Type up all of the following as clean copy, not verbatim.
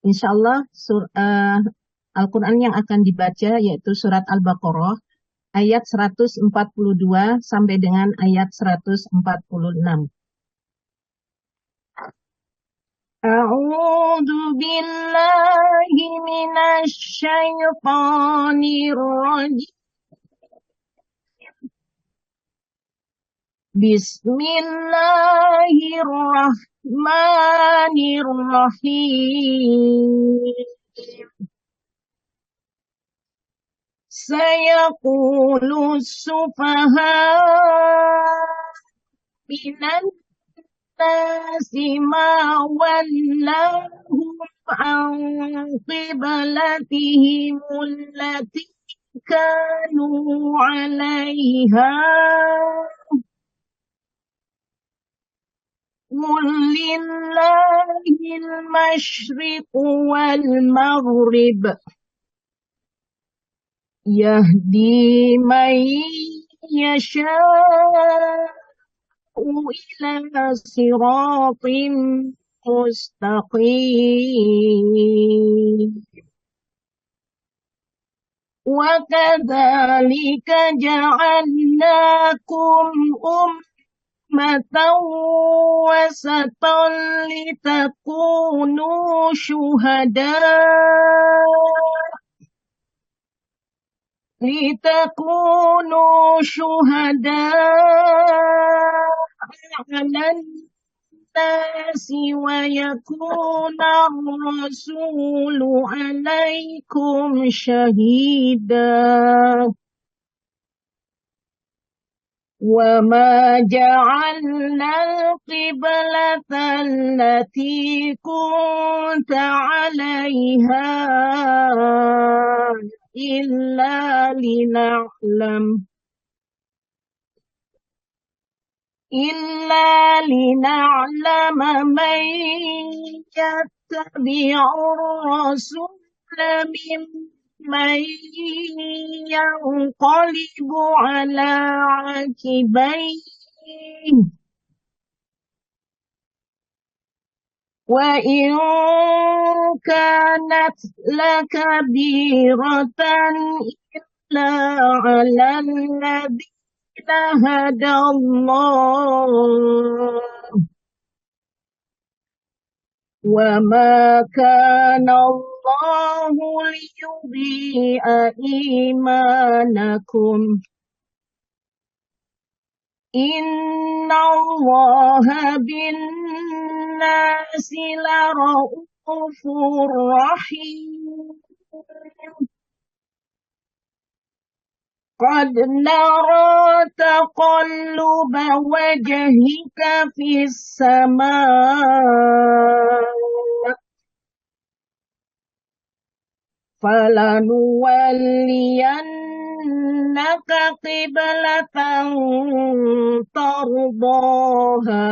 Insyaallah Al-Quran yang akan dibaca yaitu surat Al-Baqarah ayat 142 sampai dengan ayat 146. A'udzu billahi minasy syaithanir rajim. Bismillahirrahmanirrahim. Sayaqulu sufaha minan nasi ma wallahum an qiblatihim allati kanu 'alaiha. قل لله المشرق والمغرب يهدي من يشاء إلى صراط مستقيم وكذلك جعلناكم أمة وسطا لتكونوا شهداء على الناس ويكون الرسول عليكم شهيدا وما جعلنا القبلة التي كنت عليها إلا لنعلم من يتبع الرسول ممن ينقلب على عقبيه وإن كانت لكبيرة إلا على الذين هدى الله وما كان الله ليضيع إيمانكم إن الله بالناس لرؤوف رحيم قد نرى تقلب وجهك في السماء فلنولينك قبلة ترضاها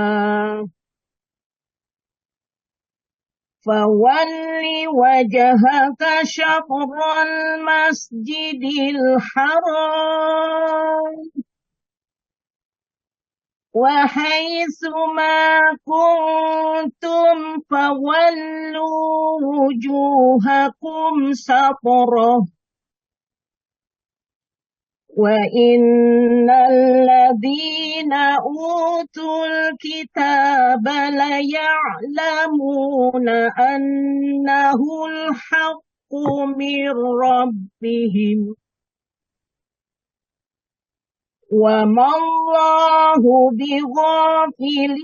فول وجهك شطر المسجد الحرام وحيث ما كنتم فولوا وجوهكم شطره وإن الذين أوتوا الكتاب ليعلمون أنه الحق من ربهم وما الله بغافل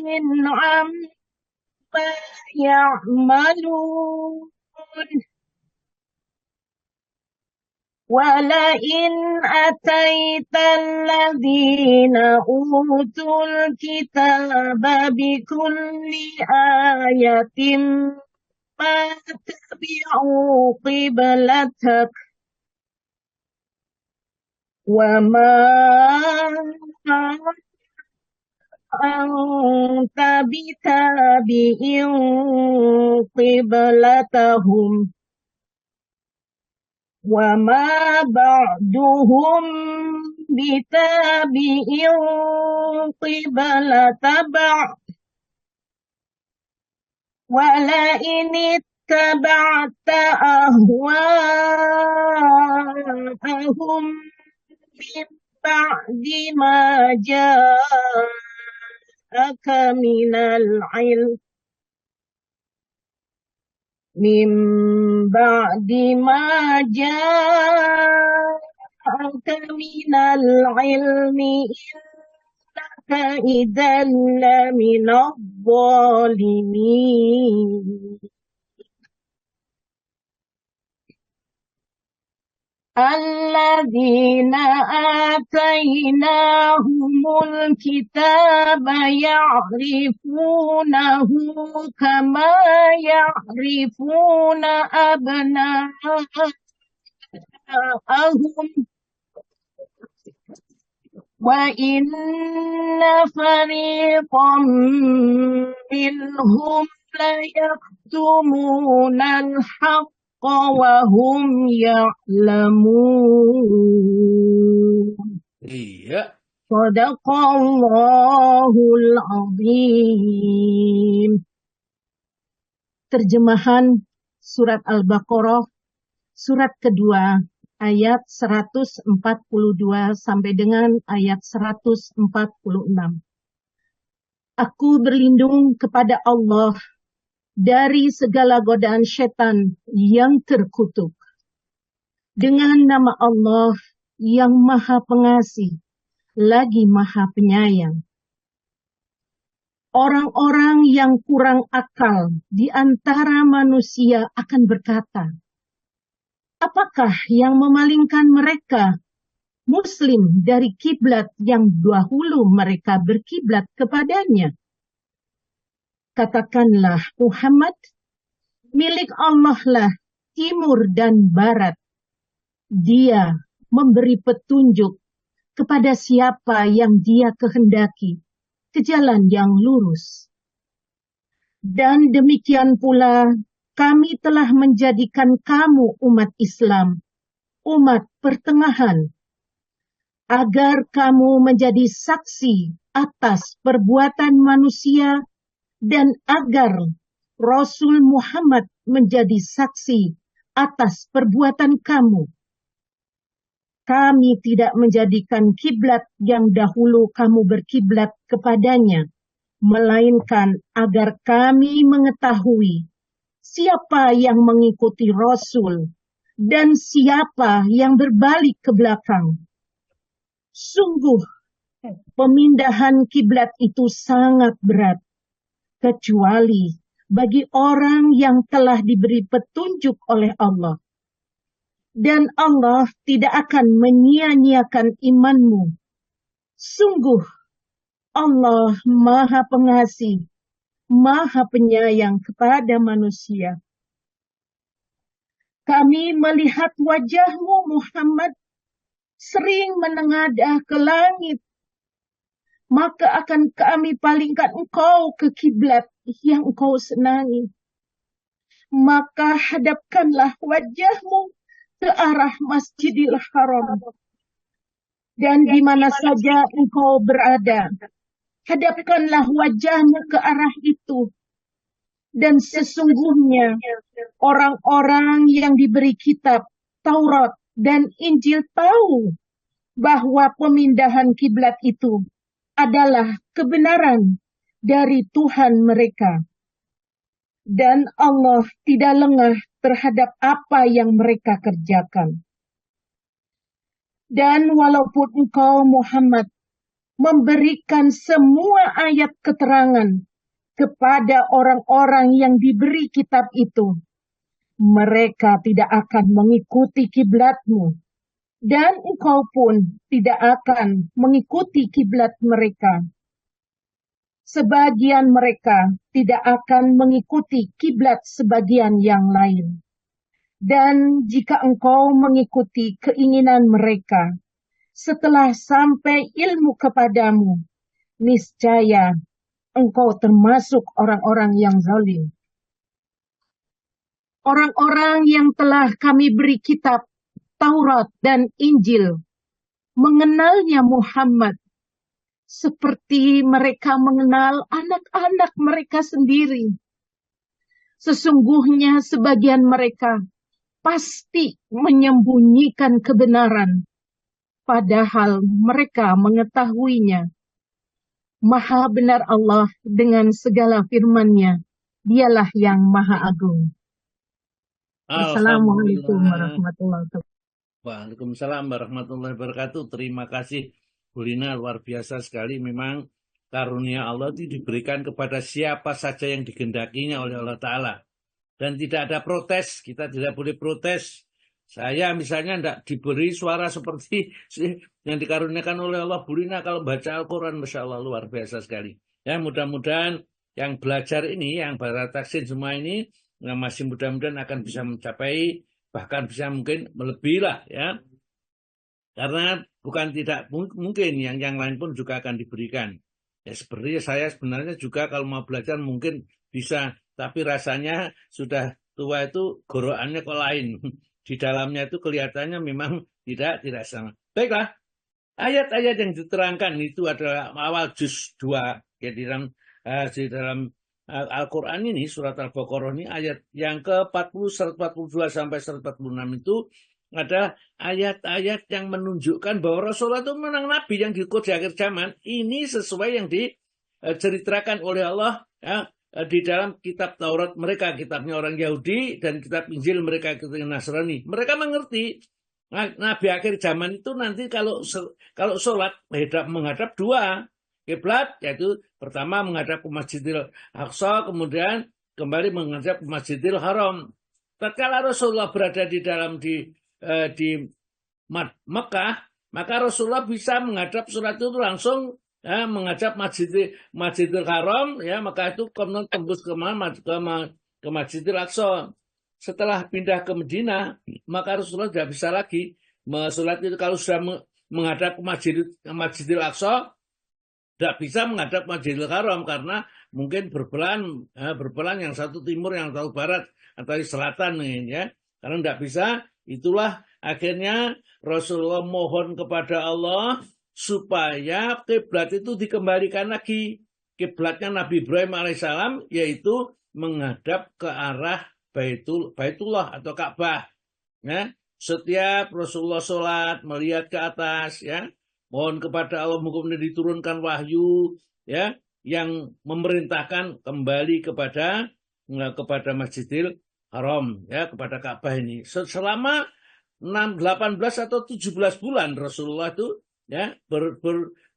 عما يعملون ولئن أتيت الذين أوتوا الكتاب بكل آية ما تبعوا قبلتك وما أنت بتابع قبلتهم وما بعضهم بتابع قبلة بعض ولئن اتبعت أهواءهم من بعد ما جاءك من العلم من بعد ما جاءك من العلم إنك إذا لمن الظالمين الذين آتيناهم الكتاب يعرفونه كما يعرفون أبناءهم وإن فريقا منهم ليكتمون الحق وهم يعلمون. Iya. Shadaqallahul azim. Terjemahan surat Al-Baqarah, surat kedua, ayat 142 sampai dengan ayat 146. Aku berlindung kepada Allah dari segala godaan setan yang terkutuk. Dengan nama Allah yang Maha Pengasih, lagi Maha Penyayang. Orang-orang yang kurang akal di antara manusia akan berkata, apakah yang memalingkan mereka, Muslim, dari kiblat yang dahulu mereka berkiblat kepadanya? Katakanlah, Muhammad, milik Allah lah timur dan barat. Dia memberi petunjuk kepada siapa yang Dia kehendaki ke jalan yang lurus. Dan demikian pula kami telah menjadikan kamu umat Islam, umat pertengahan, agar kamu menjadi saksi atas perbuatan manusia dan agar Rasul Muhammad menjadi saksi atas perbuatan kamu. Kami tidak menjadikan kiblat yang dahulu kamu berkiblat kepadanya, melainkan agar kami mengetahui siapa yang mengikuti Rasul dan siapa yang berbalik ke belakang. Sungguh, pemindahan kiblat itu sangat berat, kecuali bagi orang yang telah diberi petunjuk oleh Allah. Dan Allah tidak akan menyia-nyiakan imanmu. Sungguh, Allah Maha Pengasih, Maha Penyayang kepada manusia. Kami melihat wajahmu, Muhammad, sering menengadah ke langit. Maka akan kami palingkan engkau ke kiblat yang engkau senangi. Maka hadapkanlah wajahmu ke arah Masjidil Haram. Dan di mana saja engkau berada, hadapkanlah wajahmu ke arah itu. Dan sesungguhnya orang-orang yang diberi kitab, Taurat, dan Injil tahu bahwa pemindahan kiblat itu adalah kebenaran dari Tuhan mereka. Dan Allah tidak lengah terhadap apa yang mereka kerjakan. Dan walaupun engkau, Muhammad, memberikan semua ayat keterangan kepada orang-orang yang diberi kitab itu, mereka tidak akan mengikuti kiblatmu, dan engkau pun tidak akan mengikuti kiblat mereka. Sebagian mereka tidak akan mengikuti kiblat sebagian yang lain. Dan jika engkau mengikuti keinginan mereka, setelah sampai ilmu kepadamu, niscaya engkau termasuk orang-orang yang zalim. Orang-orang yang telah kami beri kitab, Taurat dan Injil, mengenalnya Muhammad, seperti mereka mengenal anak-anak mereka sendiri. Sesungguhnya sebagian mereka pasti menyembunyikan kebenaran, padahal mereka mengetahuinya. Maha benar Allah dengan segala firman-Nya. Dialah yang Maha Agung. Assalamualaikum Alhamdulillah. warahmatullahi wabarakatuh. Waalaikumsalam warahmatullahi wabarakatuh. Terima kasih Bu Lina, luar biasa sekali. Memang karunia Allah itu diberikan kepada siapa saja yang digendakinya oleh Allah Ta'ala. Dan tidak ada protes, kita tidak boleh protes. Saya misalnya tidak diberi suara seperti yang dikaruniakan oleh Allah. Bu Lina kalau baca Al-Quran, Masya Allah, luar biasa sekali. Ya, mudah-mudahan yang belajar ini, yang Barat Taksin semua ini, yang masih mudah-mudahan akan bisa mencapai, bahkan bisa mungkin melebihi lah ya. Karena bukan tidak mungkin, yang lain pun juga akan diberikan. Ya seperti saya sebenarnya juga kalau mau belajar mungkin bisa, tapi rasanya sudah tua itu gorokannya kok lain. Di dalamnya itu kelihatannya memang tidak sama. Baiklah, ayat-ayat yang diterangkan itu adalah awal juz 2 ya, di dalam Al-Quran ini, surat Al-Baqarah ini ayat yang ke-40, 142 sampai 146 itu ada ayat-ayat yang menunjukkan bahwa Rasulullah itu memang Nabi yang diutus di akhir zaman. Ini sesuai yang diceritakan oleh Allah ya, di dalam kitab Taurat mereka, kitabnya orang Yahudi, dan kitab Injil mereka, kitab Nasrani. Mereka mengerti Nabi akhir zaman itu nanti kalau sholat menghadap dua kiblat, yaitu pertama menghadap ke Masjidil Aqsa, kemudian kembali menghadap ke Masjidil Haram. Tatkala Rasulullah berada di Mekah, maka Rasulullah bisa menghadap sholat itu langsung ya, menghadap Masjidil Haram, ya, maka itu kemudian tembus ke Masjidil Aqsa. Setelah pindah ke Madinah, maka Rasulullah tidak bisa lagi sholat itu. Kalau sudah menghadap ke Masjidil Aqsa, tidak bisa menghadap Masjidil Haram karena mungkin berbelan yang satu timur, yang satu barat, atau selatan ya. Karena tidak bisa, itulah akhirnya Rasulullah mohon kepada Allah supaya kiblat itu dikembalikan lagi. Kiblatnya Nabi Ibrahim alaihissalam, yaitu menghadap ke arah Baitullah atau Ka'bah. Ya. Setiap Rasulullah sholat melihat ke atas, ya, mohon kepada Allah kemudian diturunkan wahyu ya yang memerintahkan kembali kepada Masjidil Haram ya, kepada Ka'bah ini. Selama 18 atau 17 bulan Rasulullah itu ya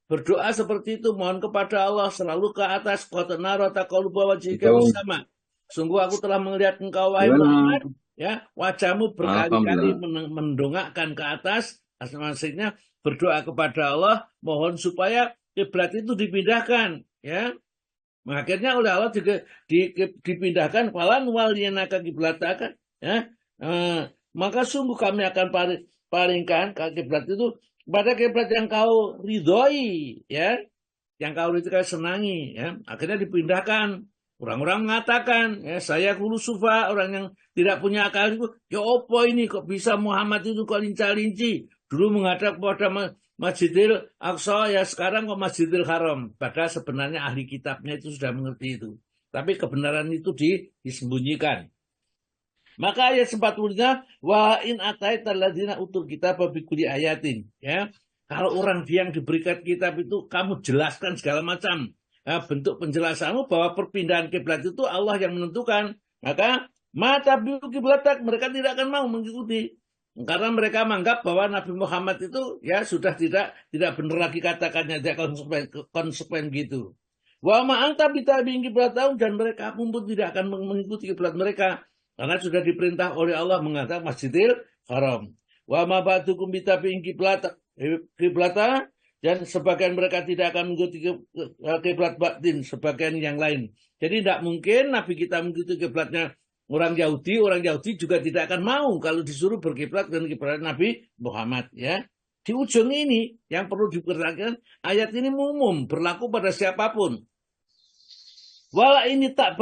berdoa seperti itu, mohon kepada Allah selalu ke atas. Qatana taqalluba wajhika bersama. Sungguh aku telah melihat engkau wahai Muhammad ya, wajahmu berkali-kali mendongakkan ke atas. Maksudnya berdoa kepada Allah, mohon supaya kiblat itu dipindahkan, ya. Akhirnya oleh Allah juga dipindahkan, falan waliyanaka kiblataka, ya. Maka sungguh kami akan palingkan kiblat itu pada kiblat yang kau ridhoi, ya, yang kau senangi, ya. Akhirnya dipindahkan. Orang-orang mengatakan, ya, saya kulusufa, orang yang tidak punya akal itu, ya opo ini kok bisa Muhammad itu kok lincah-linci. Dulu menghadap kepada Masjidil Aqsa, ya sekarang kok Masjidil Haram. Padahal sebenarnya ahli kitabnya itu sudah mengerti itu. Tapi kebenaran itu disembunyikan. Maka ayat 40-nya, wa in ataita alladziina utul kitaba bikulli ayatin. Ya. Kalau orang yang diberikan kitab itu, kamu jelaskan segala macam. Ya, bentuk penjelasanmu bahwa perpindahan kiblat itu Allah yang menentukan. Maka mata kiblatak, mereka tidak akan mau mengikuti. Karena mereka menganggap bahwa Nabi Muhammad itu ya sudah tidak benar lagi katakannya, tidak konsekuen gitu. Wa ma'anta bitabi'in kiblatahum, dan mereka pun tidak akan mengikuti kiblat mereka karena sudah diperintah oleh Allah menghadap Masjidil Haram. Wa ma ba'dukum bitabi'in kiblatah, dan sebagian mereka tidak akan mengikuti kiblat batin sebagian yang lain. Jadi tidak mungkin Nabi kita mengikuti kiblatnya orang Yahudi juga tidak akan mau kalau disuruh berkiblat dengan kiblat Nabi Muhammad ya. Di ujung ini yang perlu diperhatikan, ayat ini umum berlaku pada siapapun. Wala ini tak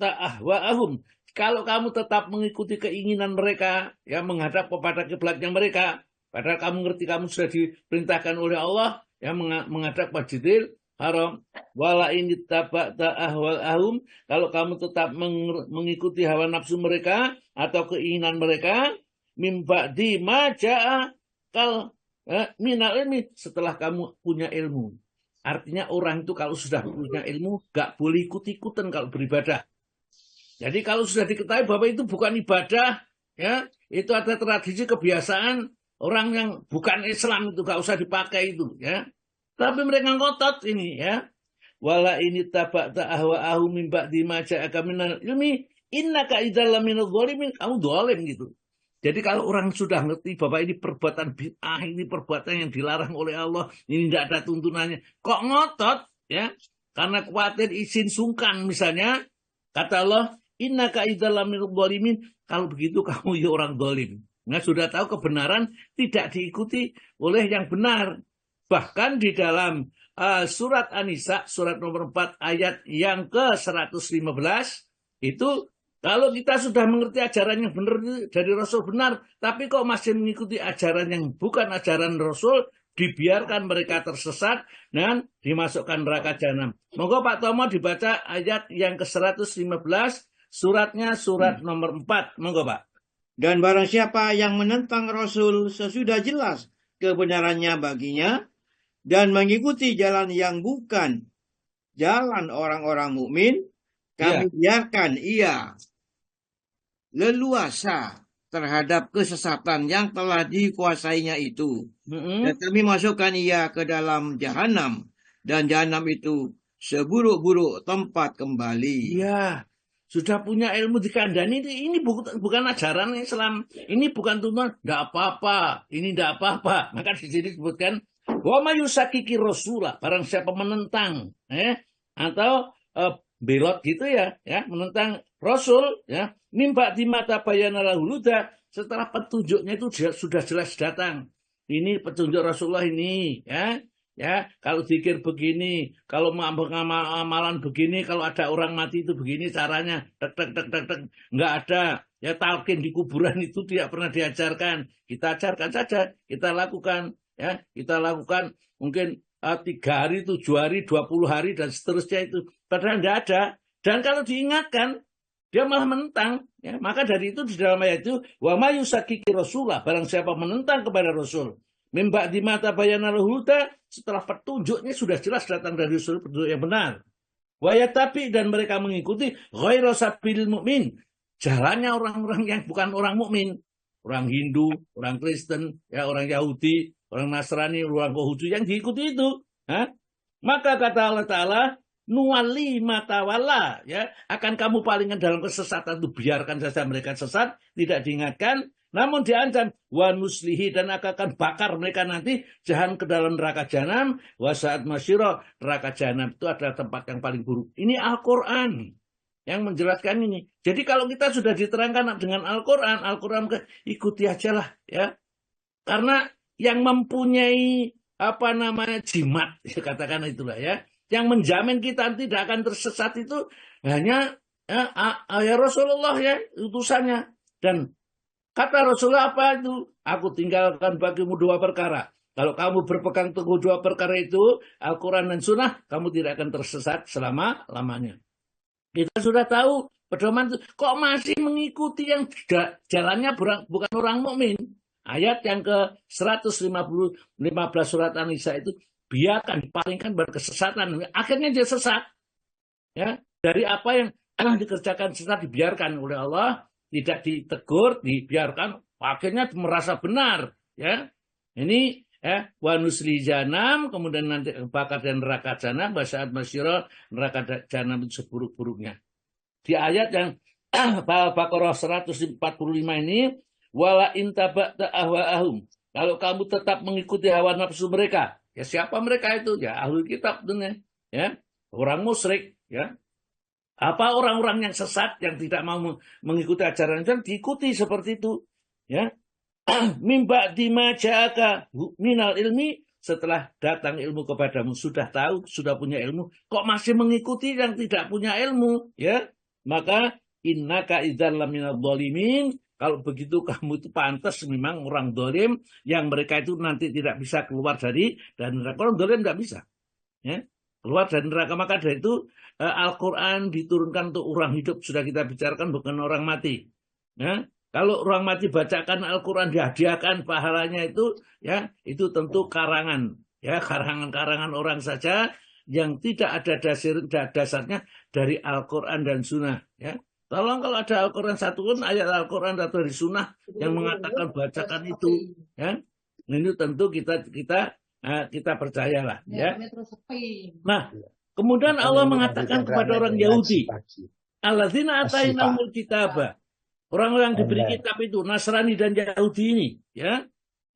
ahwaahum. Kalau kamu tetap mengikuti keinginan mereka ya, menghadap kepada kiblatnya mereka, padahal kamu ngerti kamu sudah diperintahkan oleh Allah yang menghadap Masjidil haram. Wala ini tabata ahwa'ahum, kalau kamu tetap mengikuti hawa nafsu mereka atau keinginan mereka, mimba'di ma ja'a kal minal ilmi, setelah kamu punya ilmu. Artinya orang itu kalau sudah punya ilmu gak boleh ikut-ikutan kalau beribadah. Jadi kalau sudah diketahui bahwa itu bukan ibadah, ya, itu ada tradisi kebiasaan orang yang bukan Islam, itu gak usah dipakai itu, ya. Tapi mereka ngotot ini, ya. Wala ini tabakta ahwa'ahum min ba'di ma ja'aka minal ilmi innaka idzal laminadh dhalimin, kamu zalim gitu. Jadi kalau orang sudah ngerti bahwa ini perbuatan bid'ah, ini perbuatan yang dilarang oleh Allah, ini tidak ada tuntunannya, kok ngotot, ya? Karena khawatir izin sungkan misalnya, kata Allah, innaka idzal laminadh dhalimin, kalau begitu kamu ya orang zalim. Nah, sudah tahu kebenaran tidak diikuti oleh yang benar. Bahkan di dalam surat An-Nisa, surat nomor 4 ayat yang ke-115, itu kalau kita sudah mengerti ajaran yang benar dari Rasul benar, tapi kok masih mengikuti ajaran yang bukan ajaran Rasul, dibiarkan mereka tersesat dan dimasukkan neraka jahanam. Monggo Pak Tomo dibaca ayat yang ke-115, suratnya surat nomor 4. Monggo Pak. Dan barang siapa yang menentang Rasul sesudah jelas kebenarannya baginya, dan mengikuti jalan yang bukan jalan orang-orang mukmin, kami biarkan ia leluasa terhadap kesesatan yang telah dikuasainya itu. Dan kami masukkan ia ke dalam jahanam, dan jahanam itu seburuk-buruk tempat kembali. Iya, sudah punya ilmu dikandani, ini bukan ajaran Islam, ini bukan tuntunan, tidak apa-apa, ini tidak apa-apa. Maka di sini disebutkan, wa mayusakiki rasulah, barang siapa menentang, atau belot gitu ya, menentang Rasul, ya, mimba di mata bayana lahuluda, setelah petunjuknya itu sudah jelas datang. Ini petunjuk Rasulullah ini, ya, kalau zikir begini, kalau amalan begini, kalau ada orang mati itu begini caranya, nggak ada. Ya, talqin di kuburan itu tidak pernah diajarkan. Kita ajarkan saja, kita lakukan, ya, kita lakukan mungkin 3 hari, 7 hari, 20 hari dan seterusnya itu. Padahal tidak ada. Dan kalau diingatkan, dia malah menentang. Ya. Maka dari itu di dalam ayat itu, wa mayusakiki rasulah, barang siapa menentang kepada Rasul, mimba di mata bayana huda, setelah petunjuknya sudah jelas datang dari Rasul, petunjuk yang benar. Wayatapi, dan mereka mengikuti ghairu sabilil mu'min, jalannya orang-orang yang bukan orang mukmin, orang Hindu, orang Kristen, ya, orang Yahudi, orang Nasrani, orang Konghucu yang diikuti itu. Maka kata Allah Ta'ala, nuwali matawala, ya, akan kamu palingkan dalam kesesatan itu, biarkan saja mereka sesat, tidak diingatkan, namun diancam wa nuslihi, dan akan bakar mereka nanti jahan ke dalam neraka jahanam, wa saat masyira, neraka jahanam itu adalah tempat yang paling buruk. Ini Al-Qur'an yang menjelaskan ini. Jadi kalau kita sudah diterangkan dengan Al-Qur'an, ikuti ajalah, ya. Karena yang mempunyai jimat, katakan itulah, ya, yang menjamin kita tidak akan tersesat itu hanya ya Rasulullah, ya, utusannya. Dan kata Rasulullah apa itu? Aku tinggalkan bagimu 2 perkara. Kalau kamu berpegang teguh 2 perkara itu, Al-Quran dan Sunnah, kamu tidak akan tersesat selama-lamanya. Kita sudah tahu pedoman itu. Kok masih mengikuti yang jalannya bukan orang mukmin? Ayat yang ke-115 surat An-Nisa itu, biarkan, dipalingkan berkesesatan. Akhirnya dia sesat. Ya, dari apa yang dikerjakan sesat dibiarkan oleh Allah, tidak ditegur, dibiarkan, akhirnya merasa benar. Ya, ini wa nusli jahanam, kemudian nanti bakar dan neraka jahanam, basaat masyira, neraka jahanam itu seburuk-buruknya. Di ayat yang Al-Baqarah 145 ini, wala intaba'ta ahwa'ahum, kalau kamu tetap mengikuti hawa nafsu mereka, ya siapa mereka itu? Ya ahlul kitab tentunya, ya, orang musyrik, ya. Apa orang-orang yang sesat yang tidak mau mengikuti ajaran Islam diikuti seperti itu, ya. Mimba dimajaka minal ilmi, setelah datang ilmu kepadamu, sudah tahu, sudah punya ilmu, kok masih mengikuti yang tidak punya ilmu, ya. Maka innaka idzal laminadh dhalimin, kalau begitu kamu itu pantas memang orang dolim, yang mereka itu nanti tidak bisa keluar dari neraka. Orang dolim tidak bisa, ya. keluar dari neraka. Maka dari itu Al-Quran diturunkan untuk orang hidup, sudah kita bicarakan, bukan orang mati. Ya, kalau orang mati bacakan Al-Quran, dihadiahkan pahalanya itu, ya itu tentu karangan, ya karangan-karangan orang saja yang tidak ada dasarnya dari Al-Quran dan Sunnah. Ya, tolong kalau ada Al-Quran satu pun ayat Al-Quran atau dari Sunnah yang mengatakan bacakan itu, ya ini tentu kita percayalah. Ya. Nah, kemudian Allah mengatakan kepada orang Yahudi, alladzina atainahumul kitaba, orang-orang diberi kitab itu, Nasrani dan Yahudi ini, ya,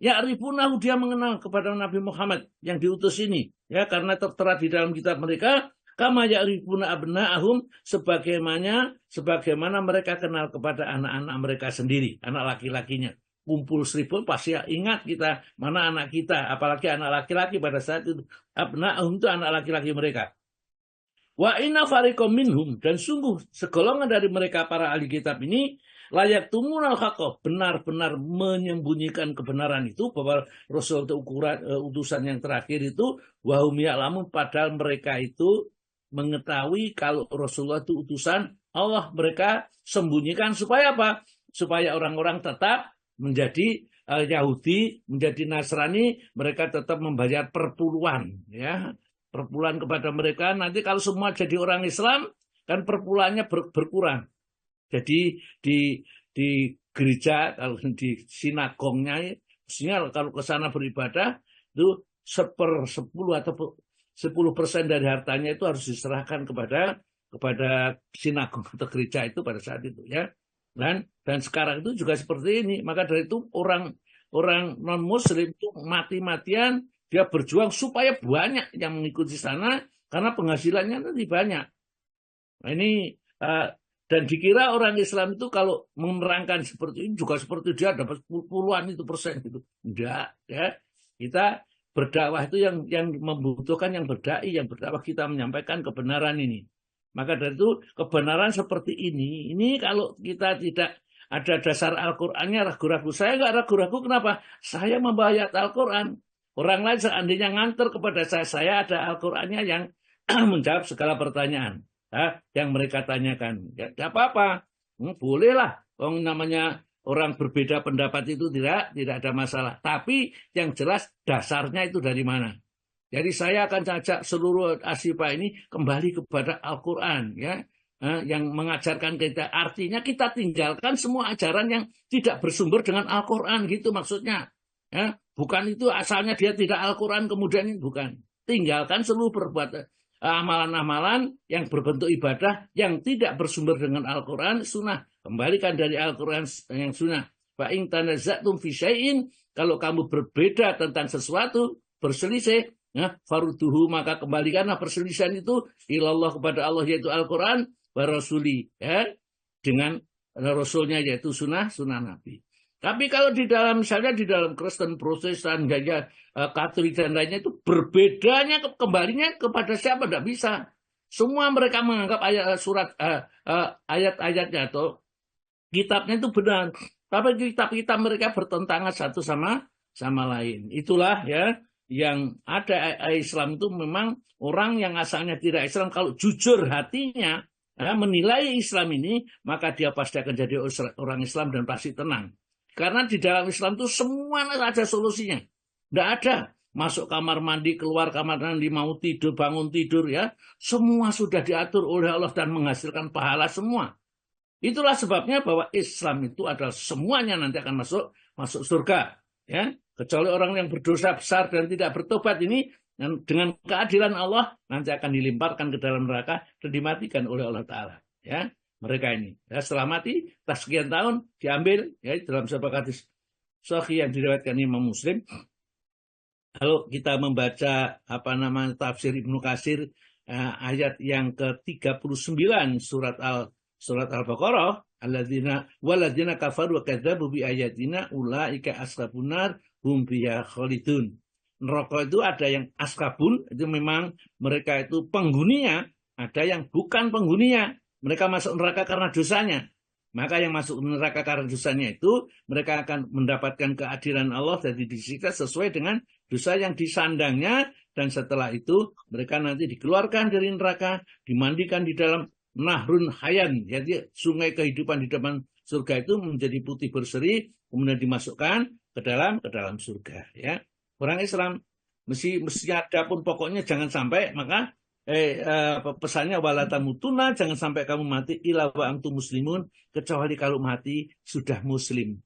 ya'rifunahu, dia mengenal kepada Nabi Muhammad yang diutus ini, ya, karena tertera di dalam kitab mereka, kama ya'rifuna abna'ahum, sebagaimana mereka kenal kepada anak-anak mereka sendiri, anak laki-lakinya. Kumpul 1000 pasti ingat kita mana anak kita, apalagi anak laki-laki pada saat itu. Abna'ahum itu anak laki-laki mereka. Wa inna fariqam minhum, dan sungguh segolongan dari mereka para ahli kitab ini layak tumunal haqqa, benar-benar menyembunyikan kebenaran itu, bahwa Rasul itu utusan yang terakhir itu, wahum ya'lamun, padahal mereka itu mengetahui kalau Rasulullah itu utusan Allah. Mereka sembunyikan supaya apa? Supaya orang-orang tetap menjadi Yahudi, menjadi Nasrani, mereka tetap membayar perpuluhan, ya, perpuluhan kepada mereka. Nanti kalau semua jadi orang Islam, kan perpuluhannya berkurang. Jadi di gereja, kalau di sinagognya, mestinya kalau ke sana beribadah, itu 10 atau 10% dari hartanya itu harus diserahkan kepada sinagog atau gereja itu pada saat itu, ya. Dan sekarang itu juga seperti ini. Maka dari itu orang non Muslim itu mati-matian dia berjuang supaya banyak yang mengikuti sana, karena penghasilannya nanti banyak. Nah, ini dan dikira orang Islam itu kalau menerangkan seperti ini juga seperti dia dapat puluhan itu persen gitu. Enggak, ya. Kita berdakwah itu yang membutuhkan yang berdai, yang berdakwah, kita menyampaikan kebenaran ini. Maka dari itu kebenaran seperti ini kalau kita tidak ada dasar Al-Qur'annya ragu-ragu. Saya nggak ragu-ragu, kenapa? Saya membawa ayat Al-Qur'an. Orang lain seandainya nganter kepada saya ada Al-Qur'annya yang menjawab segala pertanyaan, ya, yang mereka tanyakan. Ya, tidak apa-apa, bolehlah. Namanya orang berbeda pendapat itu tidak ada masalah. Tapi yang jelas dasarnya itu dari mana? Jadi saya akan ajak seluruh Asyifa ini kembali kepada Al-Quran, ya, yang mengajarkan kita. Artinya kita tinggalkan semua ajaran yang tidak bersumber dengan Al-Quran, gitu maksudnya. Ya, bukan itu asalnya dia tidak Al-Quran kemudian ini, bukan. Tinggalkan seluruh perbuatan amalan-amalan yang berbentuk ibadah yang tidak bersumber dengan Al-Quran, Sunnah. Kembalikan dari Al-Quran yang Sunnah. Fa in tanaza'tum fi syai'in, kalau kamu berbeda tentang sesuatu, berselisih, ya, farduhu, maka kembalikanlah perselisihan itu ilallah, kepada Allah, yaitu Al-Quran, wa rasuli, ya, dengan rasulnya yaitu sunnah Nabi. Tapi kalau di dalam, misalnya di dalam Kristen, Protestan, gaya Katolik dan lainnya, itu berbedanya kembalinya kepada siapa? Tidak bisa. Semua mereka menganggap ayat-ayatnya atau kitabnya itu benar, tapi kitab-kitab mereka bertentangan satu sama lain. Itulah, ya, yang ada Islam itu memang orang yang asalnya tidak Islam, kalau jujur hatinya, ya, menilai Islam ini, maka dia pasti akan jadi orang Islam dan pasti tenang. Karena di dalam Islam itu semua ada solusinya. Tidak ada masuk kamar mandi, keluar kamar mandi, mau tidur, bangun tidur, ya, semua sudah diatur oleh Allah dan menghasilkan pahala semua. Itulah sebabnya bahwa Islam itu adalah semuanya nanti akan masuk surga, ya. Kecuali orang yang berdosa besar dan tidak bertobat ini, dengan keadilan Allah nanti akan dilemparkan ke dalam neraka dan dimatikan oleh Allah Ta'ala, ya, mereka ini, ya, setelah mati sekian tahun diambil, ya, dalam sebuah hadis sahih yang diriwayatkan Imam Muslim. Kalau kita membaca tafsir Ibnu Katsir, ayat yang ke-39 surat Al-Baqarah, alladzina kafaru wa kadzdzabu bi ayatina ulaika ashabun nar hum fiha khalidun. Neraka itu ada yang askabun, itu memang mereka itu penghuninya, ada yang bukan penghuninya. Mereka masuk neraka karena dosanya. Maka yang masuk neraka karena dosanya itu, mereka akan mendapatkan keadilan Allah dan disiksa sesuai dengan dosa yang disandangnya. Dan setelah itu, mereka nanti dikeluarkan dari neraka, dimandikan di dalam nahrun hayan. Jadi sungai kehidupan di depan surga itu menjadi putih berseri, kemudian dimasukkan ke dalam surga. Ya, orang Islam mesti ada pun pokoknya jangan sampai, maka pesannya wala tamutuna, jangan sampai kamu mati illa wa antum muslimun, kecuali kalau mati sudah muslim.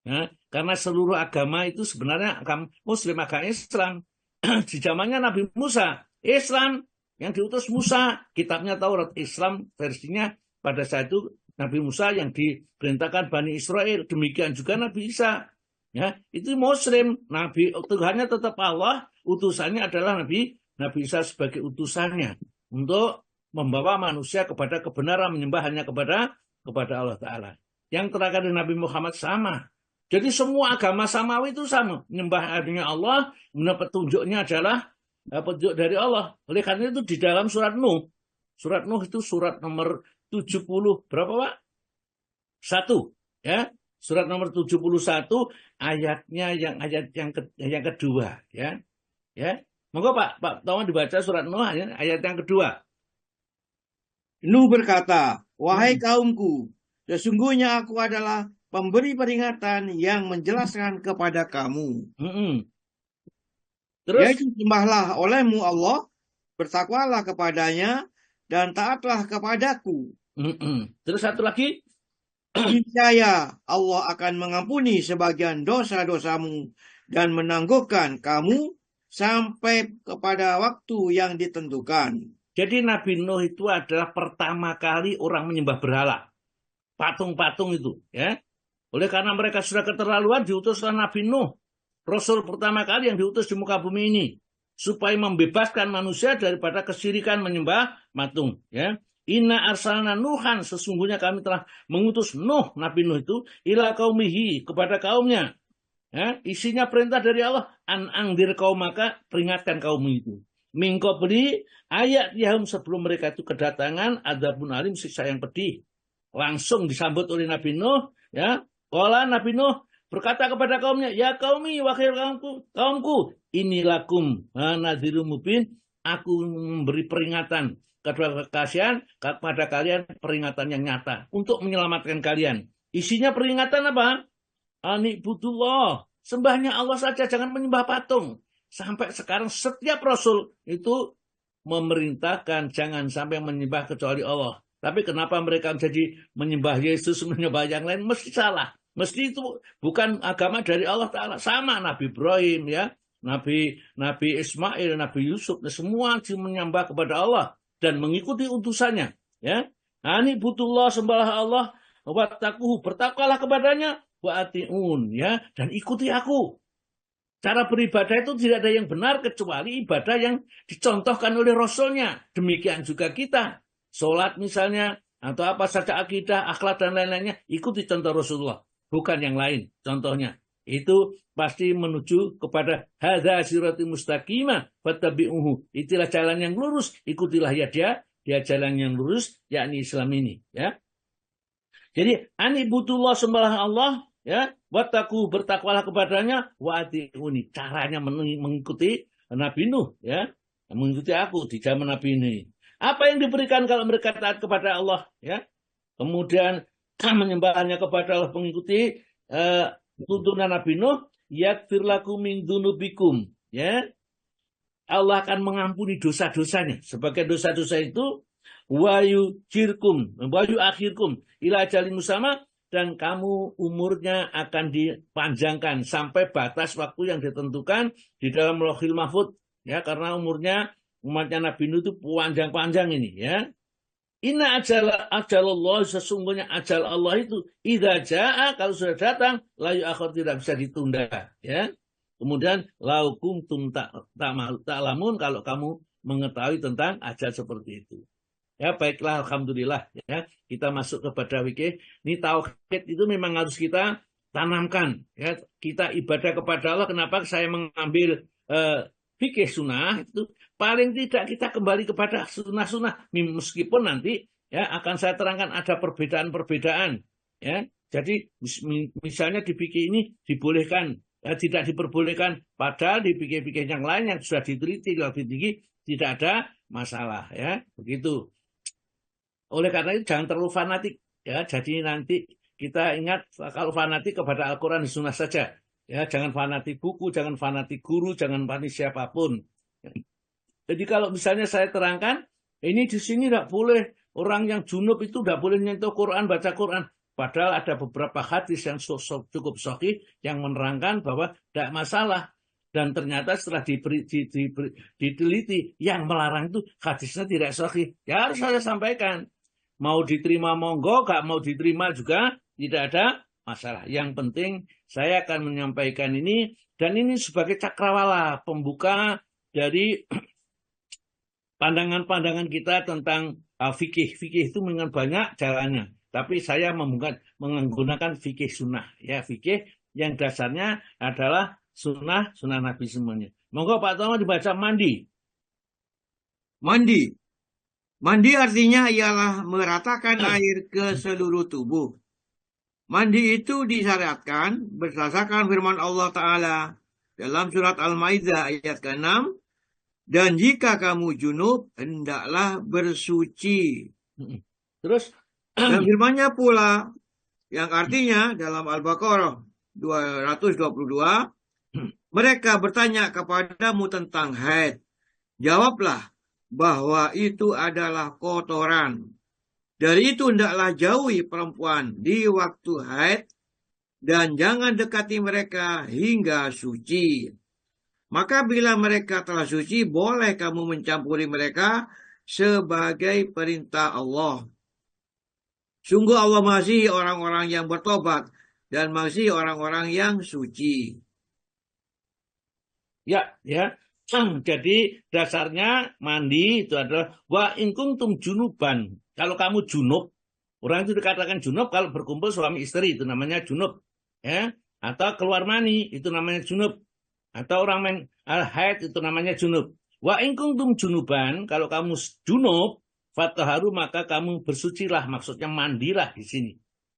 Ya, karena seluruh agama itu sebenarnya agama muslim, agama Islam. Di zamannya Nabi Musa, Islam yang diutus Musa, kitabnya Taurat, Islam versinya pada saat itu Nabi Musa yang diperintahkan Bani Israel, demikian juga Nabi Isa. Ya, itu muslim, Nabi Tuhannya tetap Allah, utusannya adalah Nabi Isa sebagai utusannya untuk membawa manusia kepada kebenaran, menyembah hanya kepada Allah Ta'ala. Yang terakhir dari Nabi Muhammad sama. Jadi semua agama samawi itu sama. Menyembah hanya Allah, petunjuknya adalah petunjuk dari Allah. Oleh karena itu di dalam surat Nuh. Surat Nuh itu surat nomor 70, berapa Pak? 1. Ya. Surat nomor 71, ayatnya ayat yang kedua. Ya. Ya. Monggo Pak tolong dibaca surat Nuh ayat yang kedua. Nuh berkata, wahai kaumku, sesungguhnya aku adalah pemberi peringatan yang menjelaskan kepada kamu. Terus? Yaitu sembahlah olehmu Allah, bertakwalah kepadanya, dan taatlah kepadaku. Terus satu lagi. Niscaya Allah akan mengampuni sebagian dosa-dosamu dan menangguhkan kamu sampai kepada waktu yang ditentukan. Jadi Nabi Nuh itu adalah pertama kali orang menyembah berhala. Patung-patung itu. Ya. Oleh karena mereka sudah keterlaluan, diutuslah Nabi Nuh. Rasul pertama kali yang diutus di muka bumi ini. Supaya membebaskan manusia daripada kesyirikan menyembah patung. Ya. Inna arsalna Nuhan, sesungguhnya kami telah mengutus Nuh, Nabi Nuh itu, ila qaumihi, kepada kaumnya. Ya, isinya perintah dari Allah, an-angdir kaum, maka peringatkan kaum itu. Mingko beli ayat yahum, sebelum mereka itu kedatangan adzabun alim, siksa yang pedih. Langsung disambut oleh Nabi Nuh. Ya, qala Nabi Nuh berkata kepada kaumnya, ya qaumi wahai kaumku, inilakum nadhirum mubin, aku memberi peringatan kepada kalian, peringatan yang nyata untuk menyelamatkan kalian. Isinya peringatan apa? Anibudullah, sembahnya Allah saja, jangan menyembah patung. Sampai sekarang setiap Rasul itu memerintahkan jangan sampai menyembah kecuali Allah. Tapi kenapa mereka jadi menyembah Yesus, menyembah yang lain? Mesti salah. Mesti itu bukan agama dari Allah Ta'ala. Sama Nabi Ibrahim, ya, Nabi Ismail, Nabi Yusuf, semua menyembah kepada Allah dan mengikuti utusannya. Ya, anibudullah, sembahlah Allah, wattaquhu, bertakwalah kepadanya, wa'ati'un, ya, dan ikuti aku. Cara beribadah itu tidak ada yang benar kecuali ibadah yang dicontohkan oleh Rasulnya. Demikian juga kita. Sholat misalnya, atau apa saja akidah, akhlak dan lain-lainnya, ikuti contoh Rasulullah. Bukan yang lain contohnya. Itu pasti menuju kepada hadza siratal mustaqimah fattabi'uhu. Itulah jalan yang lurus, ikutilah ya dia jalan yang lurus, yakni Islam ini, ya. Jadi anibudullah, sembahlah Allah, ya, wattaqu, bertakwalah kepadanya, wa atiuni, caranya mengikuti Nabi Nuh, ya, mengikuti aku di zaman Nabi ini. Apa yang diberikan kalau mereka taat kepada Allah, ya, kemudian menyembahnya kepada Allah, mengikuti tuntunan Nabi Nuh, yaghfir lakum min dzunubikum, ya, Allah akan mengampuni dosa-dosanya. Sebagai dosa-dosa itu, wayu akhirkum ila ajalin musamma, dan kamu umurnya akan dipanjangkan sampai batas waktu yang ditentukan di dalam Lauhil Mahfuz, ya, karena umatnya Nabi Nuh itu panjang-panjang ini, ya. Inna ajalallah, sesungguhnya ajal Allah itu idza jaa, kalau sudah datang, la yu'akhir, tidak bisa ditunda, ya. Kemudian laukum ta'lamun, kalau kamu mengetahui tentang ajal seperti itu. Ya, baiklah, alhamdulillah, ya. Kita masuk kepada fikih. Ini tauhid itu memang harus kita tanamkan, ya. Kita ibadah kepada Allah. Kenapa saya mengambil fikih sunnah itu? Paling tidak kita kembali kepada sunnah-sunnah, meskipun nanti, ya, akan saya terangkan ada perbedaan-perbedaan Ya, jadi misalnya di fikih ini dibolehkan, tidak diperbolehkan, padahal di fikih-fikih yang lain yang sudah diteliti lebih tinggi tidak ada masalah, ya, begitu. Oleh karena itu jangan terlalu fanatik, ya. Jadi nanti kita ingat kalau fanatik kepada Al-Quran dan Sunnah saja, ya, jangan fanatik buku, jangan fanatik guru, jangan fanatik siapapun. Jadi kalau misalnya saya terangkan, ini di sini tidak boleh orang yang junub itu tidak boleh nyentuh Quran, baca Quran. Padahal ada beberapa hadis yang cukup sahih yang menerangkan bahwa tidak masalah. Dan ternyata setelah diteliti yang melarang itu hadisnya tidak sahih. Ya harus saya sampaikan. Mau diterima monggo, gak mau diterima juga tidak ada masalah. Yang penting saya akan menyampaikan ini, dan ini sebagai cakrawala pembuka dari pandangan-pandangan kita tentang fikih. Fikih itu dengan banyak jalannya. Tapi saya menggunakan fikih sunnah. Ya, fikih yang dasarnya adalah sunnah Nabi semuanya. Monggo Pak Tomo dibaca mandi. Mandi. Mandi artinya ialah meratakan air ke seluruh tubuh. Mandi itu disyariatkan berdasarkan firman Allah Ta'ala dalam surat Al-Maidah ayat ke-6. Dan jika kamu junub, hendaklah bersuci. Terus? Dan firman-Nya pula, yang artinya dalam Al-Baqarah 222, mereka bertanya kepadamu tentang haid. Jawablah bahwa itu adalah kotoran. Dari itu hendaklah jauhi perempuan di waktu haid, dan jangan dekati mereka hingga suci. Maka bila mereka telah suci, boleh kamu mencampuri mereka sebagai perintah Allah. Sungguh Allah mengasihi orang-orang yang bertobat dan mengasihi orang-orang yang suci. Ya. Jadi dasarnya mandi itu adalah wa in kuntum junuban. Kalau kamu junub, orang itu dikatakan junub kalau berkumpul suami istri, itu namanya junub. Ya, atau keluar mani, itu namanya junub. Atau orang haid, itu namanya junub. Wa in kuntum junuban, kalau kamu junub, fataharu, maka kamu bersucilah, maksudnya mandilah di sini.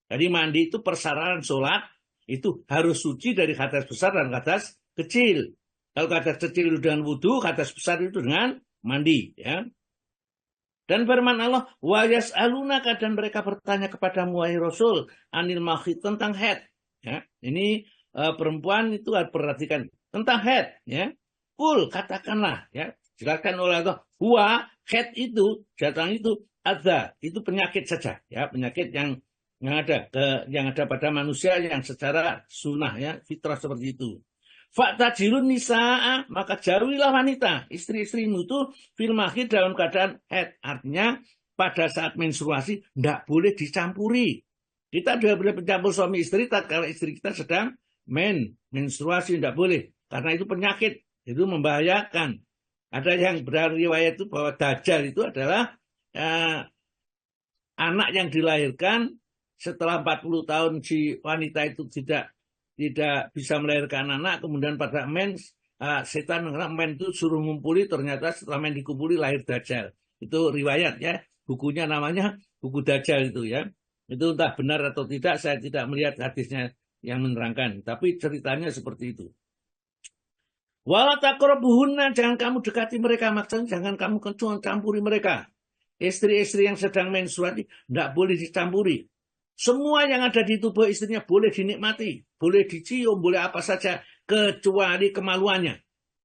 Jadi mandi itu persyaratan sholat, itu harus suci dari hadas besar dan hadas kecil. Kalau hadas kecil itu dengan wudu, hadas besar itu dengan mandi, ya. Dan firman Allah, wa yas'alunaka, dan mereka bertanya kepadamu wahai Rasul, anil mahid, tentang haid. Ya, ini perempuan itu harus perhatikan tentang haid, ya. Kul, katakanlah, ya. Jelaskan oleh Allah, huwa, haid itu, datang itu, ada, itu penyakit saja, ya, penyakit yang ada pada manusia yang secara sunnah, ya, fitrah seperti itu. Fa'tajirun nisa'a, maka jauhilah wanita, istri-istrimu itu fil mahid, dalam keadaan haid. Artinya pada saat menstruasi tidak boleh dicampuri. Kita tidak boleh mencampur suami istri kalau istri kita sedang menstruasi, tidak boleh. Karena itu penyakit, itu membahayakan. Ada yang berriwayat itu bahwa dajjal itu adalah anak yang dilahirkan setelah 40 tahun si wanita itu tidak bisa melahirkan anak, kemudian pada setan itu suruh ngumpuli, ternyata setelah dikumpuli lahir dajjal. Itu riwayat, ya, bukunya namanya buku Dajjal itu, ya. Itu entah benar atau tidak, saya tidak melihat hadisnya yang menerangkan, tapi ceritanya seperti itu. Wala taqrabuhunna, jangan kamu dekati mereka, maksudnya jangan kamu campuri mereka. Istri-istri yang sedang menstruasi tidak boleh dicampuri. Semua yang ada di tubuh istrinya boleh dinikmati, boleh dicium, boleh apa saja, kecuali kemaluannya.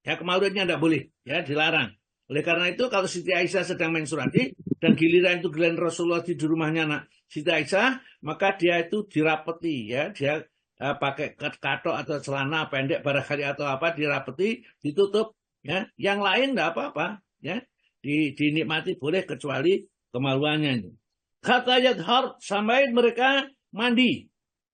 Ya, kemaluannya tidak boleh, ya, dilarang. Oleh karena itu, kalau Siti Aisyah sedang menstruasi dan giliran Rasulullah di rumahnya anak Siti Aisyah, maka dia itu dirapeti, ya, dia pakai katok atau celana pendek barangkali atau apa, dirapeti, ditutup, ya. Yang lain tidak apa-apa, ya, dinikmati boleh kecuali kemaluannya itu. Kata yadhar, sampai mereka mandi,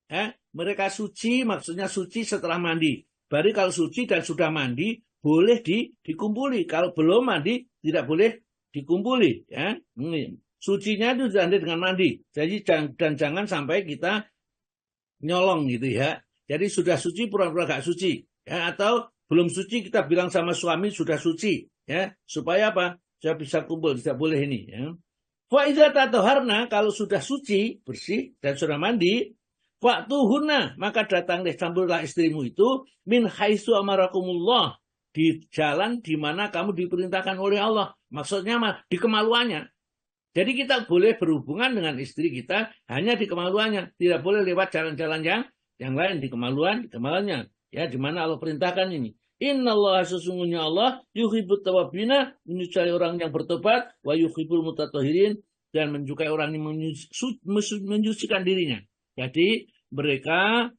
ya, mereka suci, maksudnya suci setelah mandi. Baru kalau suci dan sudah mandi boleh dikumpuli. Kalau belum mandi tidak boleh dikumpuli, ya. Sucinya itu ditandai dengan mandi. Jadi jangan sampai kita nyolong gitu, ya. Jadi sudah suci pura-pura gak suci, ya, atau belum suci kita bilang sama suami sudah suci, ya, supaya apa? Saya bisa kumpul, tidak boleh ini, ya. Wa idza tatoharna, kalau sudah suci, bersih dan sudah mandi, waktuhunna, maka datanglah campurlah istrimu itu min haitsu amarakumullah, di jalan di mana kamu diperintahkan oleh Allah. Maksudnya di kemaluannya. Jadi kita boleh berhubungan dengan istri kita hanya di kemaluannya, tidak boleh lewat jalan-jalan yang lain di kemaluannya. Ya, di mana Allah perintahkan ini. Innallaha, sesungguhnya Allah yuhibbut tawabina, menyukai orang yang bertobat, wa yuhibbul mutatahhirin, dan menyukai orang yang menyucikan dirinya. Jadi mereka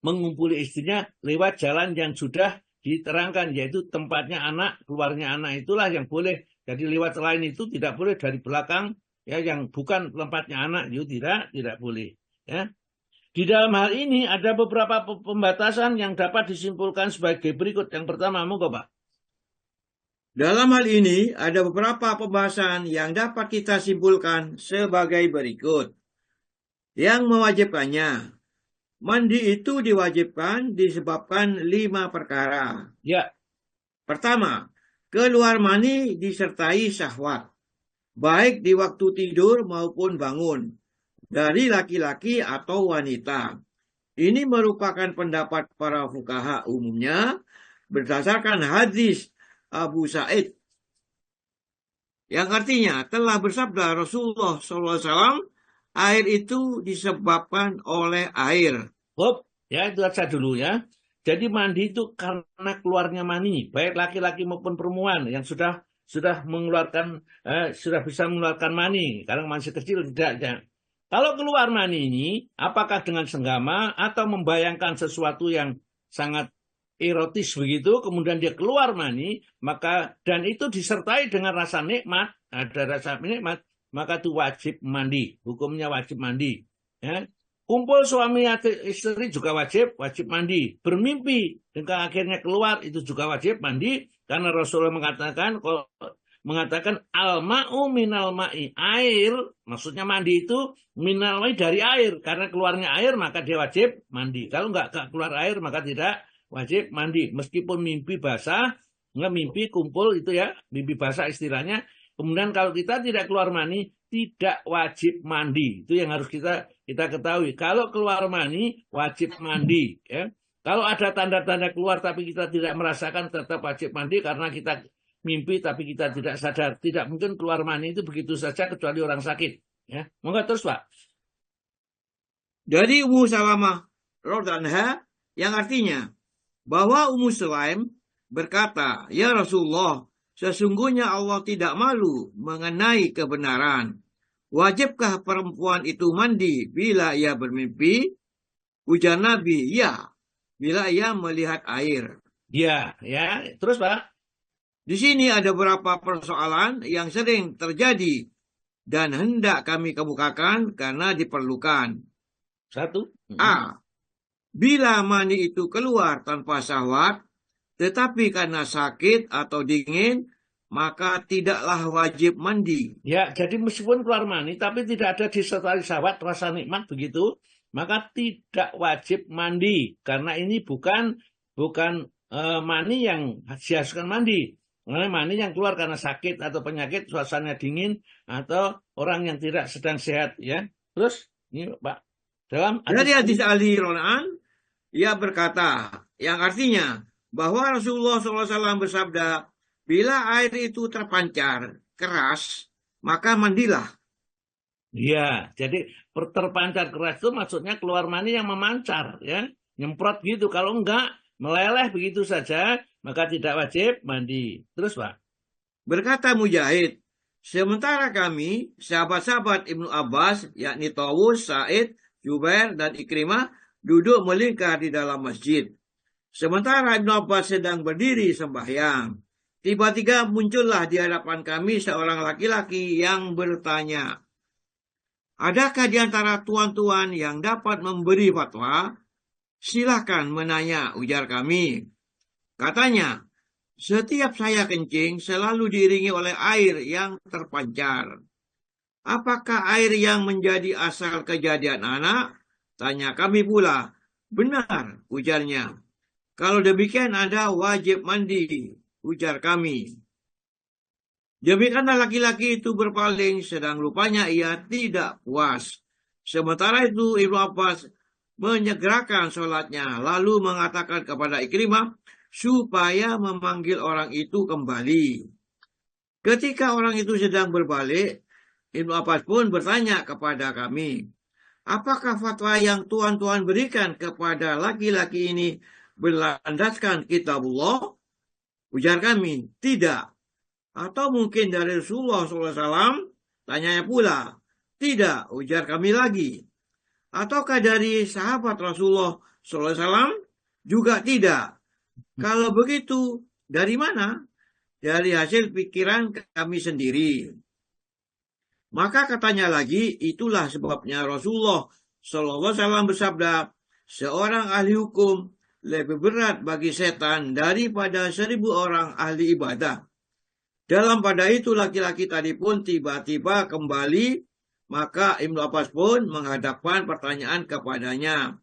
mengumpuli istrinya lewat jalan yang sudah diterangkan, yaitu tempatnya anak, keluarnya anak, itulah yang boleh. Jadi lewat selain itu tidak boleh, dari belakang ya yang bukan tempatnya anak itu tidak boleh. Ya. Di dalam hal ini ada beberapa pembatasan yang dapat disimpulkan sebagai berikut. Yang pertama, monggo Pak. Dalam hal ini ada beberapa pembahasan yang dapat kita simpulkan sebagai berikut. Yang mewajibkannya, mandi itu diwajibkan disebabkan 5 perkara. Ya. Pertama, keluar mani disertai syahwat, baik di waktu tidur maupun bangun, dari laki-laki atau wanita. Ini merupakan pendapat para fuqaha umumnya berdasarkan hadis Abu Sa'id, yang artinya telah bersabda Rasulullah SAW, air itu disebabkan oleh air. Ya itu saja dulu ya. Jadi mandi itu karena keluarnya mani, baik laki-laki maupun perempuan yang sudah mengeluarkan sudah bisa mengeluarkan mani, karena masih kecil tidak ya. Kalau keluar mani ini, apakah dengan senggama atau membayangkan sesuatu yang sangat erotis begitu, kemudian dia keluar mani, maka dan itu disertai dengan rasa nikmat, ada rasa nikmat, maka itu wajib mandi, hukumnya wajib mandi. Ya. Kumpul suami istri juga wajib mandi. Bermimpi dengan akhirnya keluar itu juga wajib mandi, karena Rasulullah mengatakan al-ma'u minal ma'i, air, maksudnya mandi itu minal ma'i, dari air, karena keluarnya air maka dia wajib mandi. Kalau nggak keluar air maka tidak wajib mandi, meskipun mimpi basah, nggak mimpi kumpul itu ya, mimpi basah istilahnya. Kemudian kalau kita tidak keluar mani, tidak wajib mandi. Itu yang harus kita ketahui. Kalau keluar mani wajib mandi. Ya. Kalau ada tanda-tanda keluar tapi kita tidak merasakan, tetap wajib mandi, karena kita mimpi tapi kita tidak sadar. Tidak mungkin keluar mani itu begitu saja kecuali orang sakit. Ya, monggo terus Pak. Dari Ummu Salamah radhiyallahu anha, yang artinya bahwa Ummu Sulaim berkata, ya Rasulullah, sesungguhnya Allah tidak malu mengenai kebenaran. Wajibkah perempuan itu mandi bila ia bermimpi? Ujar Nabi, ya, bila ia melihat air. Ya, terus Pak. Di sini ada beberapa persoalan yang sering terjadi dan hendak kami kemukakan karena diperlukan. 1. A. Bila mani itu keluar tanpa syahwat, tetapi karena sakit atau dingin, maka tidaklah wajib mandi. Ya, jadi meskipun keluar mani, tapi tidak ada disertai syahwat, rasa nikmat begitu, maka tidak wajib mandi. Karena ini bukan mani yang dihasilkan mandi. Karena mani yang keluar karena sakit atau penyakit, suasana dingin, atau orang yang tidak sedang sehat. Ya, terus ini Pak. Dari hadis Ali Ronan, ia berkata, yang artinya bahwa Rasulullah SAW bersabda, bila air itu terpancar keras, maka mandilah. Ya, jadi terpancar keras itu maksudnya keluar mani yang memancar, ya, nyemprot gitu. Kalau enggak, meleleh begitu saja, maka tidak wajib mandi. Terus Pak. Berkata Mujahid, sementara kami, sahabat-sahabat Ibnu Abbas, yakni Tawus, Sa'id, Jubair, dan Ikrimah, duduk melingkar di dalam masjid. Sementara Ibnu Abbas sedang berdiri sembahyang. Tiba-tiba muncullah di hadapan kami seorang laki-laki yang bertanya, adakah di antara tuan-tuan yang dapat memberi fatwa? Silahkan menanya, ujar kami. Katanya, setiap saya kencing selalu diiringi oleh air yang terpancar. Apakah air yang menjadi asal kejadian anak? Tanya kami pula. Benar, ujarnya. Kalau demikian Anda wajib mandi, ujar kami. Demikianlah laki-laki itu berpaling, sedang rupanya ia tidak puas. Sementara itu Ibnu Abbas menyegerakan sholatnya, lalu mengatakan kepada Ikrimah supaya memanggil orang itu kembali. Ketika orang itu sedang berbalik, Ibnu Abbas pun bertanya kepada kami, apakah fatwa yang Tuhan berikan kepada laki-laki ini berlandaskan kitabullah? Ujar kami, tidak. Atau mungkin dari Rasulullah SAW? Tanyanya pula, tidak, ujar kami lagi. Ataukah dari sahabat Rasulullah SAW? Juga tidak. Kalau begitu, dari mana? Dari hasil pikiran kami sendiri. Maka katanya lagi, itulah sebabnya Rasulullah SAW bersabda, seorang ahli hukum lebih berat bagi setan daripada 1000 orang ahli ibadah. Dalam pada itu laki-laki tadi pun tiba-tiba kembali, maka Ibnu Abbas pun menghadapkan pertanyaan kepadanya.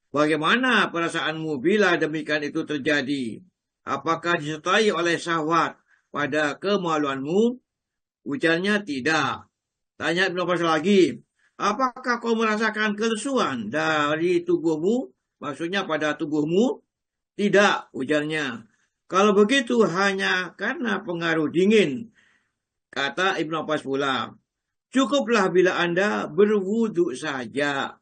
Bagaimana perasaanmu bila demikian itu terjadi? Apakah disertai oleh syahwat pada kemaluanmu? Ujarnya tidak. Tanya Ibnu Abbas lagi, apakah kau merasakan kelesuan dari tubuhmu? Maksudnya pada tubuhmu? Tidak, ujarnya. Kalau begitu hanya karena pengaruh dingin, kata Ibnu Abbas pula. Cukuplah bila Anda berwudu saja.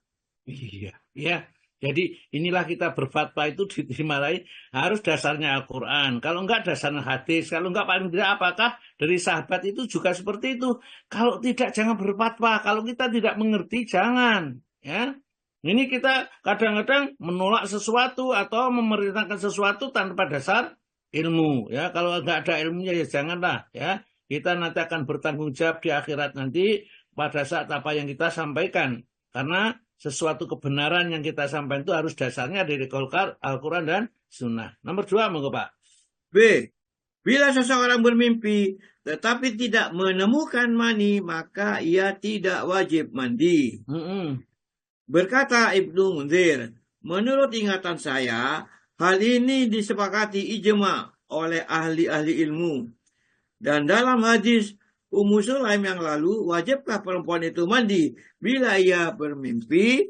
Iya, ya. Jadi inilah kita berfatwa itu dimarahi harus dasarnya Al-Quran. Kalau enggak dasarnya hadis. Kalau enggak paling tidak apakah dari sahabat itu juga seperti itu. Kalau tidak jangan berfatwa. Kalau kita tidak mengerti jangan. Ya. Ini kita kadang-kadang menolak sesuatu atau memerintahkan sesuatu tanpa dasar ilmu. Ya, kalau enggak ada ilmunya ya janganlah. Ya, kita nanti akan bertanggung jawab di akhirat nanti pada saat apa yang kita sampaikan. Karena sesuatu kebenaran yang kita sampaikan itu harus dasarnya dari Al-Quran dan Sunnah. Nomor 2, monggo Pak. B. Bila seseorang bermimpi tetapi tidak menemukan mani, maka ia tidak wajib mandi. Berkata Ibnu Munzir, menurut ingatan saya, hal ini disepakati ijma oleh ahli-ahli ilmu. Dan dalam hadis Ummu Sulaim yang lalu, wajibkah perempuan itu mandi bila ia bermimpi?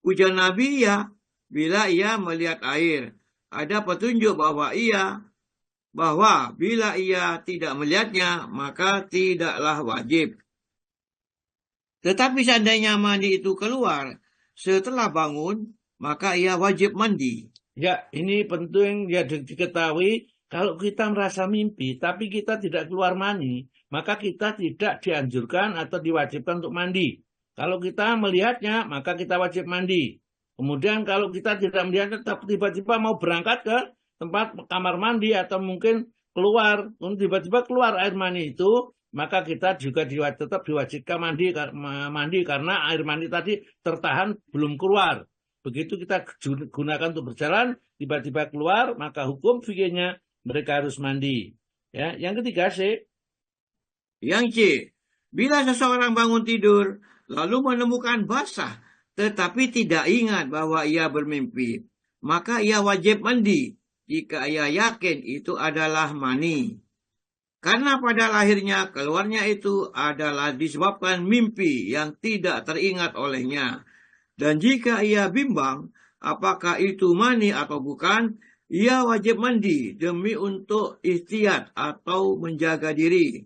Ujar Nabi ya, bila ia melihat air. Ada petunjuk bahwa bila ia tidak melihatnya, maka tidaklah wajib. Tetapi seandainya mandi itu keluar setelah bangun, maka ia wajib mandi. Ya, ini penting ya diketahui. Kalau kita merasa mimpi, tapi kita tidak keluar mani, maka kita tidak dianjurkan atau diwajibkan untuk mandi. Kalau kita melihatnya, maka kita wajib mandi. Kemudian kalau kita tidak melihatnya, tiba-tiba mau berangkat ke tempat kamar mandi atau mungkin keluar, tiba-tiba keluar air mani itu, maka kita juga tetap diwajibkan mandi karena air mani tadi tertahan belum keluar. Begitu kita gunakan untuk berjalan, tiba-tiba keluar, maka hukum fikihnya mereka harus mandi. Ya, yang ketiga C. Yang C. Bila seseorang bangun tidur lalu menemukan basah tetapi tidak ingat bahwa ia bermimpi, maka ia wajib mandi jika ia yakin itu adalah mani. Karena pada lahirnya keluarnya itu adalah disebabkan mimpi yang tidak teringat olehnya. Dan jika ia bimbang apakah itu mani atau bukan, ia wajib mandi demi untuk ihtiyat atau menjaga diri.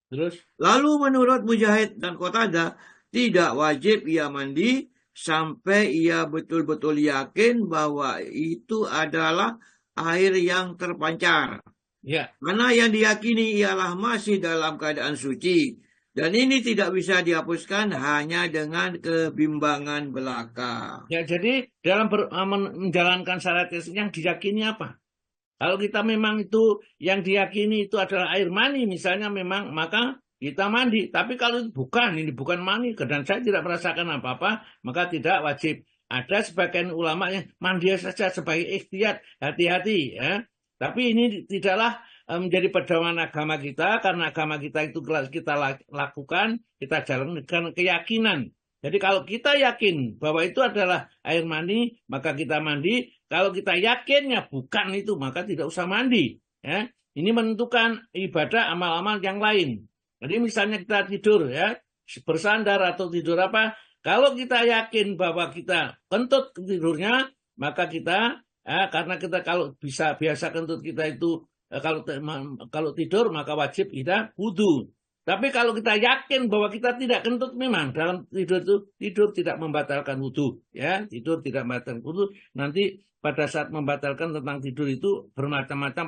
Terus? Lalu menurut Mujahid dan Qatadah, tidak wajib ia mandi sampai ia betul-betul yakin bahwa itu adalah air yang terpancar. Ya. Mana yang diyakini ialah masih dalam keadaan suci. Dan ini tidak bisa dihapuskan hanya dengan kebimbangan belaka. Ya, jadi dalam menjalankan syariat yang diyakini apa? Kalau kita memang itu yang diyakini itu adalah air mani misalnya memang, maka kita mandi. Tapi kalau ini bukan mani, dan saya tidak merasakan apa-apa, maka tidak wajib. Ada sebagian ulama yang mandi saja sebagai ikhtiyat, hati-hati ya. Tapi ini tidaklah menjadi pedoman agama kita, karena agama kita itu kita lakukan, kita jalankan dengan keyakinan. Jadi kalau kita yakin bahwa itu adalah air mani, maka kita mandi. Kalau kita yakinnya bukan itu, maka tidak usah mandi. Ya. ini menentukan ibadah amal-amal yang lain. Jadi misalnya kita tidur ya, bersandar atau tidur apa, kalau kita yakin bahwa kita kentut tidurnya, maka kita karena kita kalau biasa kentut kita itu kalau tidur maka wajib kita wudu. Tapi kalau kita yakin bahwa kita tidak kentut, memang dalam tidur tidak membatalkan wudu, ya, tidur tidak membatalkan wudu. Nanti pada saat membatalkan tentang tidur itu bermacam-macam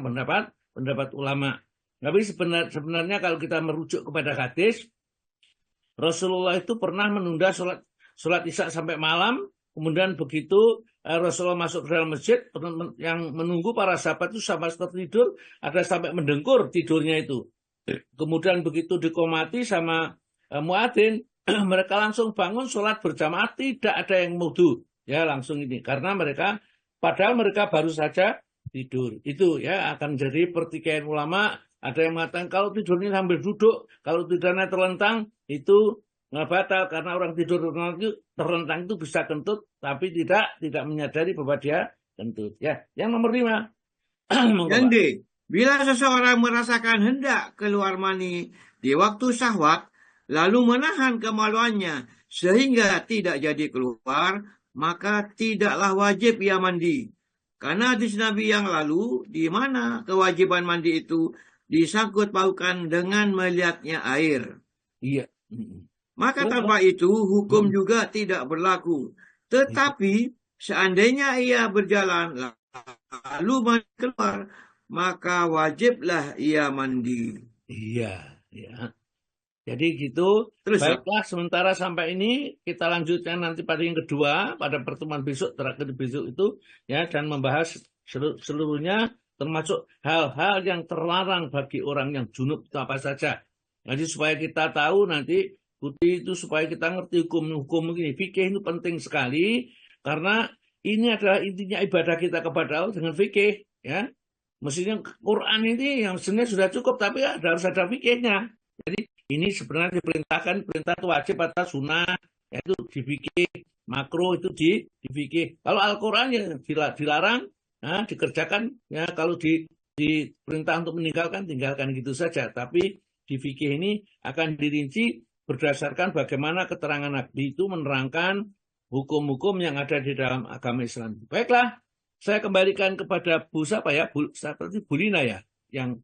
pendapat ulama. Tapi sebenarnya kalau kita merujuk kepada hadis, Rasulullah itu pernah menunda sholat isya sampai malam. Kemudian begitu Rasulullah masuk ke dalam masjid, yang menunggu para sahabat itu sampai tertidur, ada sampai mendengkur tidurnya itu. Kemudian begitu dikomati sama muadzin, mereka langsung bangun sholat berjamaah, tidak ada yang wudu, ya langsung ini, karena padahal mereka baru saja tidur. Itu ya akan jadi pertikaian ulama. Ada yang mengatakan kalau tidurnya sambil duduk, kalau tidurnya terlentang itu nggak batal, karena orang tidur terlentang itu bisa kentut, tapi tidak menyadari bahwa dia kentut. Ya, yang nomor 5. Yang D, bila seseorang merasakan hendak keluar mani di waktu syahwat, lalu menahan kemaluannya sehingga tidak jadi keluar, maka tidaklah wajib ia mandi. Karena hadis Nabi yang lalu, di mana kewajiban mandi itu disangkut paukan dengan melihatnya air. Iya. Maka tanpa itu hukum juga tidak berlaku. Tetapi seandainya ia berjalan lalu keluar, maka wajiblah ia mandi. Iya, ya. Jadi gitu. Terus, baiklah, sementara sampai ini kita lanjutkan nanti pada yang kedua, pada pertemuan besok, terakhir besok itu, ya, dan membahas seluruhnya, termasuk hal-hal yang terlarang bagi orang yang junub itu apa saja. Jadi supaya kita tahu nanti itu, supaya kita ngerti hukum ini, fikih itu penting sekali, karena ini adalah intinya ibadah kita kepada Allah dengan fikih, ya. Mestinya Quran ini yang sebenarnya sudah cukup, tapi harus ada fikihnya. Jadi ini sebenarnya diperintahkan, perintah itu wajib atau sunnah, yaitu di fikih, makruh itu di fikih. Kalau Al-Quran yang dilarang, dikerjakan, ya, kalau diperintah untuk meninggalkan, tinggalkan gitu saja. Tapi di fikih ini akan dirinci berdasarkan bagaimana keterangan Nabi itu menerangkan hukum-hukum yang ada di dalam agama Islam. Baiklah, saya kembalikan kepada Bu siapa ya? Seperti Bu Lina ya, yang